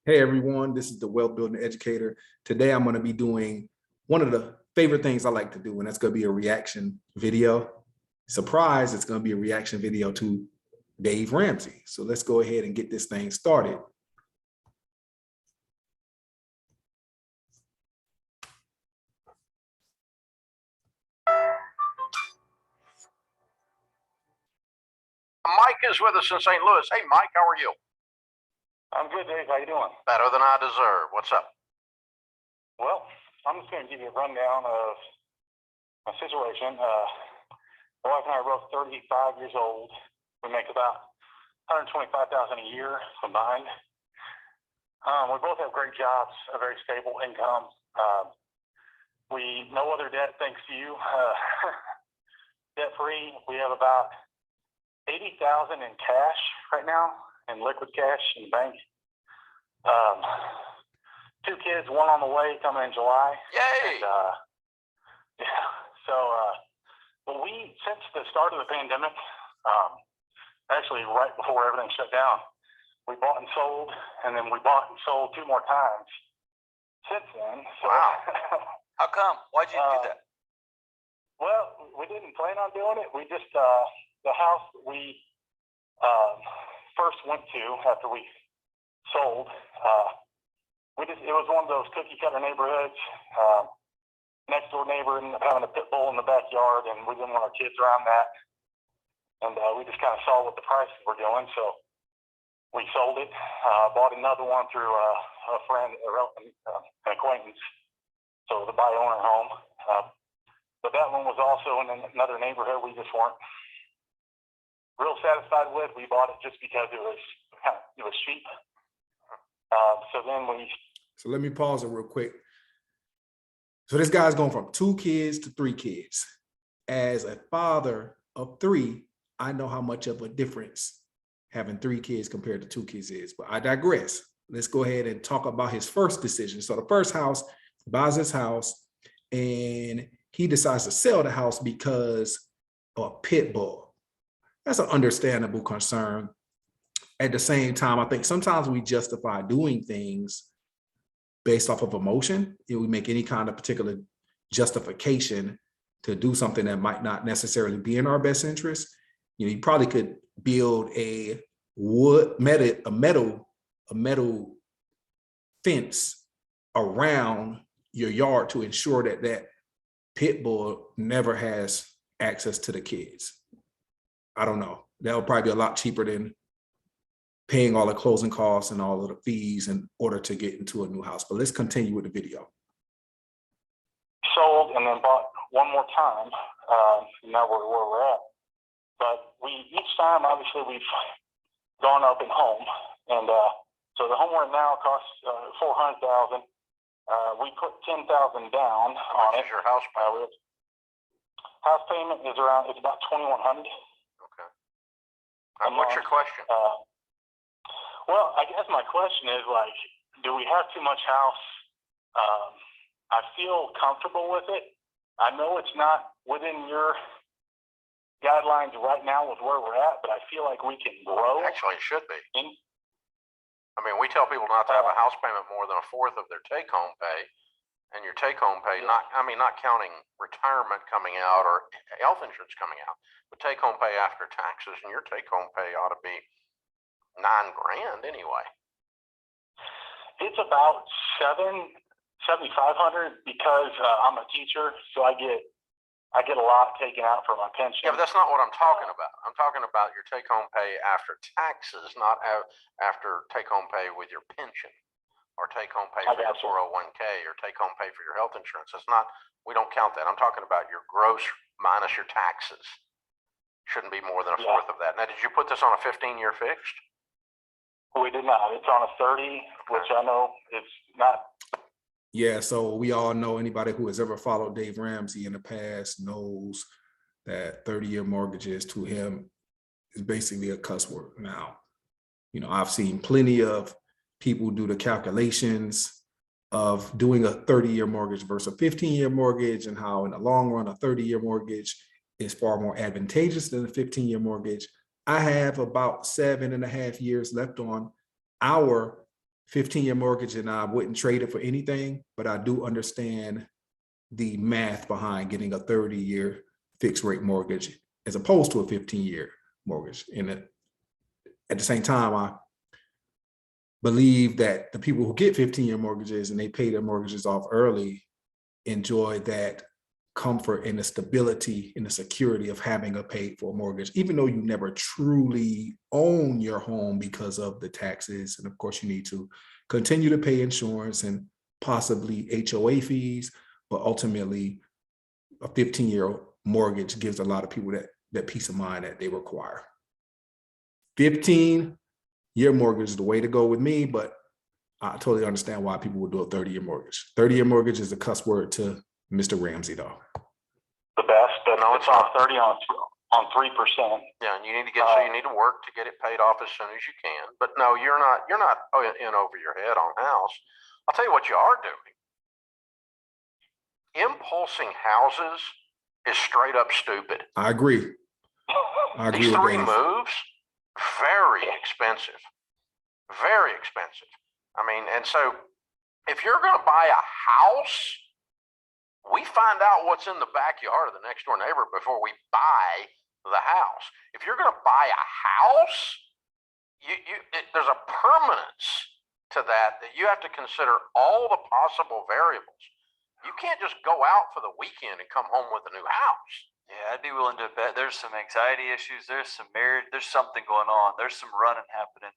Hey everyone, this is the Wealth Building Educator. Today I'm going to be doing one of the favorite things I like to do, and that's going to be a reaction video. Surprise, it's going to be a reaction video to Dave Ramsey. So let's go ahead and get this thing started. Mike is with us in St. Louis. Hey, Mike, how are you? I'm good, Dave. How you doing? Better than I deserve. What's up? Well, I'm just going to give you a rundown of my situation. My wife and I are both 35 years old. We make about $125,000 a year combined. We both have great jobs, a very stable income. We no other debt, thanks to you. Debt free. We have about $80,000 in cash right now, in liquid cash in the bank. 2 kids, one on the way, coming in July. Yay! And, yeah. So, but we, since the start of the pandemic, actually right before everything shut down, we bought and sold, and then we bought and sold 2 more times since then. So, wow. How come? Why'd you do that? Well, we didn't plan on doing it. We just, the house we first went to after we sold, it was one of those cookie cutter neighborhoods. Next door neighbor ended up having a pit bull in the backyard, and we didn't want our kids around that. And we just kind of saw what the prices were doing, so we sold it. Bought another one through a friend, an acquaintance, so the buy-owner home. But that one was also in another neighborhood we just weren't real satisfied with. We bought it just because it was cheap. So let me pause it real quick. So this guy's going from 2 kids to 3 kids. As a father of 3, I know how much of a difference having 3 kids compared to 2 kids is, but I digress. Let's go ahead and talk about his first decision. So the first house, buys his house, and he decides to sell the house because of a pit bull. That's an understandable concern. At the same time, I think sometimes we justify doing things based off of emotion. If we make any kind of particular justification to do something that might not necessarily be in our best interest. You probably could build a metal fence around your yard to ensure that that pit bull never has access to the kids. I don't know. That would probably be a lot cheaper than paying all the closing costs and all of the fees in order to get into a new house. But let's continue with the video. Sold and then bought one more time. Now we're where we're at. But each time, obviously, we've gone up in home. And so the home we're in now costs $400,000. We put $10,000 down on it. What is your house payment? House payment is it's about $2,100. Okay. And what's your question? Well, I guess my question is, like, do we have too much house? I feel comfortable with it. I know it's not within your guidelines right now with where we're at, but I feel like we can grow. Actually, it should be. I mean, we tell people not to have a house payment more than 1/4 of their take-home pay, and your take-home pay, not counting retirement coming out or health insurance coming out, but take-home pay after taxes, and your take-home pay ought to be $9,000 anyway. It's about $7,500 because I'm a teacher, so I get a lot taken out for my pension. Yeah, but that's not what I'm talking about. I'm talking about your take-home pay after taxes, not after take-home pay with your pension, or take-home pay for your 401k, or take-home pay for your health insurance. It's not. We don't count that. I'm talking about your gross minus your taxes. Shouldn't be more than 1/4 of that. Now, did you put this on a 15-year fixed? We did not. It's on a 30, which I know it's not. Yeah, so we all know, anybody who has ever followed Dave Ramsey in the past knows that 30-year mortgages to him is basically a cuss word. Now, I've seen plenty of people do the calculations of doing a 30-year mortgage versus a 15-year mortgage, and how in the long run, a 30-year mortgage is far more advantageous than a 15-year mortgage. I have about 7.5 years left on our 15-year mortgage and I wouldn't trade it for anything, but I do understand the math behind getting a 30-year fixed rate mortgage as opposed to a 15-year mortgage. And at the same time, I believe that the people who get 15-year mortgages and they pay their mortgages off early enjoy that comfort and the stability and the security of having a paid for mortgage, even though you never truly own your home because of the taxes. And of course, you need to continue to pay insurance and possibly HOA fees, but ultimately a 15-year mortgage gives a lot of people that peace of mind that they require. 15-year mortgage is the way to go with me, but I totally understand why people would do a 30-year mortgage. 30-year mortgage is a cuss word to Mr. Ramsey, though. The best, but no, it's on 30 on 3%. Yeah, and you need to get so you need to work to get it paid off as soon as you can. But no, you're not in over your head on house. I'll tell you what you are doing. Impulsing houses is straight up stupid. I agree. I agree These with 3 Dave. moves, very expensive. Very expensive. I mean, and so if you're going to buy a house, we find out what's in the backyard of the next door neighbor before we buy the house. If you're going to buy a house, there's a permanence to that you have to consider all the possible variables. You can't just go out for the weekend and come home with a new house. Yeah, I'd be willing to bet there's some anxiety issues. There's something going on. There's some running happening,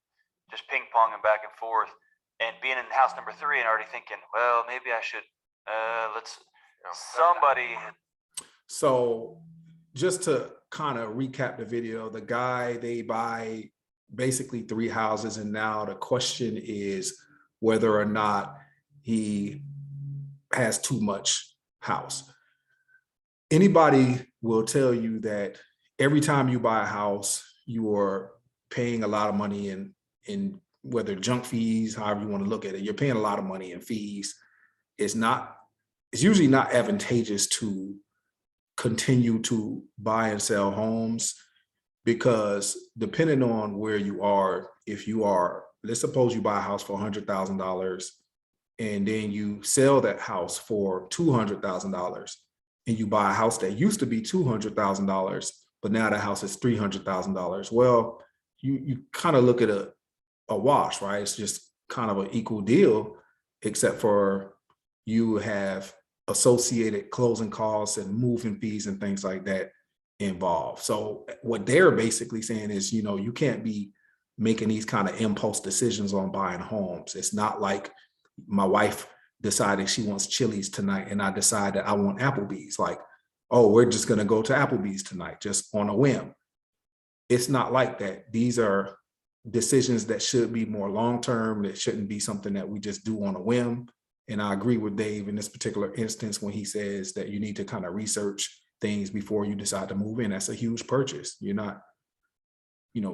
just ping ponging back and forth, and being in house number 3 and already thinking, well, maybe I should, somebody. So just to kind of recap the video, the guy, they buy basically 3 houses. And now the question is whether or not he has too much house. Anybody will tell you that every time you buy a house, you are paying a lot of money in whether junk fees, however you want to look at it, you're paying a lot of money in fees. It's usually not advantageous to continue to buy and sell homes, because depending on where you are, if you are, let's suppose you buy a house for $100,000 and then you sell that house for $200,000 and you buy a house that used to be $200,000, but now the house is $300,000. Well, you kind of look at a wash, right? It's just kind of an equal deal, except for you have associated closing costs and moving fees and things like that involved. So what they're basically saying is, you can't be making these kind of impulse decisions on buying homes. It's not like my wife decided she wants Chili's tonight and I decide that I want Applebee's. Like, oh, we're just going to go to Applebee's tonight, just on a whim. It's not like that. These are decisions that should be more long-term. That shouldn't be something that we just do on a whim. And I agree with Dave in this particular instance when he says that you need to kind of research things before you decide to move in. That's a huge purchase. You're not,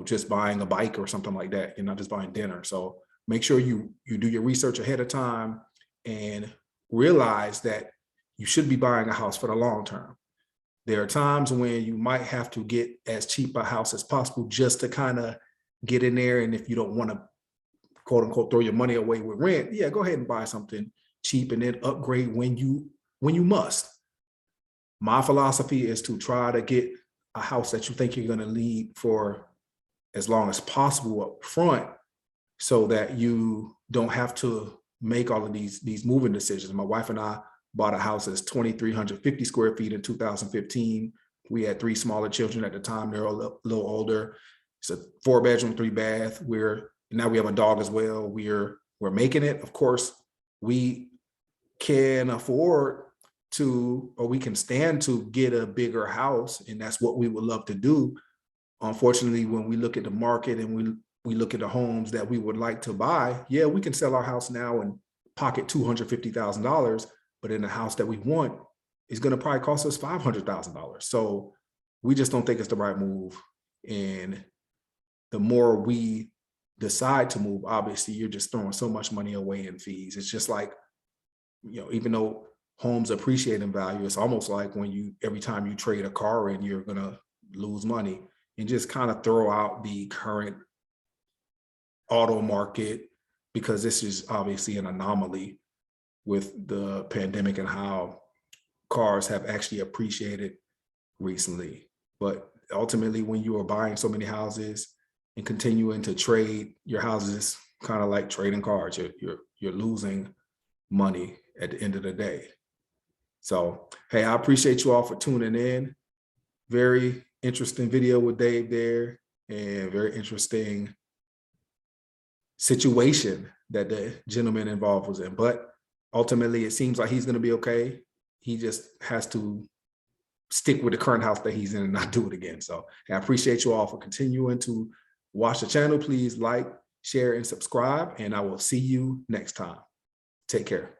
just buying a bike or something like that. You're not just buying dinner. So make sure you do your research ahead of time and realize that you should be buying a house for the long term. There are times when you might have to get as cheap a house as possible just to kind of get in there. And if you don't want to, quote unquote, throw your money away with rent, yeah, go ahead and buy something cheap and then upgrade when you must. My philosophy is to try to get a house that you think you're going to lead for as long as possible up front, so that you don't have to make all of these moving decisions. My wife and I bought a house that's 2,350 square feet in 2015. We had 3 smaller children at the time. They're a little older. It's a 4-bedroom, 3-bath. Now we have a dog as well. We're making it. Of course, we can afford to, or we can stand to get a bigger house, and that's what we would love to do. Unfortunately, when we look at the market and we look at the homes that we would like to buy, yeah, we can sell our house now and pocket $250,000, but in the house that we want is going to probably cost us $500,000. So we just don't think it's the right move. And the more we decide to move, obviously you're just throwing so much money away in fees. It's just like, even though homes appreciate in value, it's almost like when every time you trade a car in, you're going to lose money. And just kind of throw out the current auto market, because this is obviously an anomaly with the pandemic and how cars have actually appreciated recently. But ultimately, when you are buying so many houses and continuing to trade your houses, kind of like trading cars, you're losing money at the end of the day. So, hey, I appreciate you all for tuning in. Very interesting video with Dave there, and very interesting situation that the gentleman involved was in. But ultimately, it seems like he's going to be okay. He just has to stick with the current house that he's in and not do it again. So I appreciate you all for continuing to watch the channel. Please like, share, and subscribe, and I will see you next time. Take care.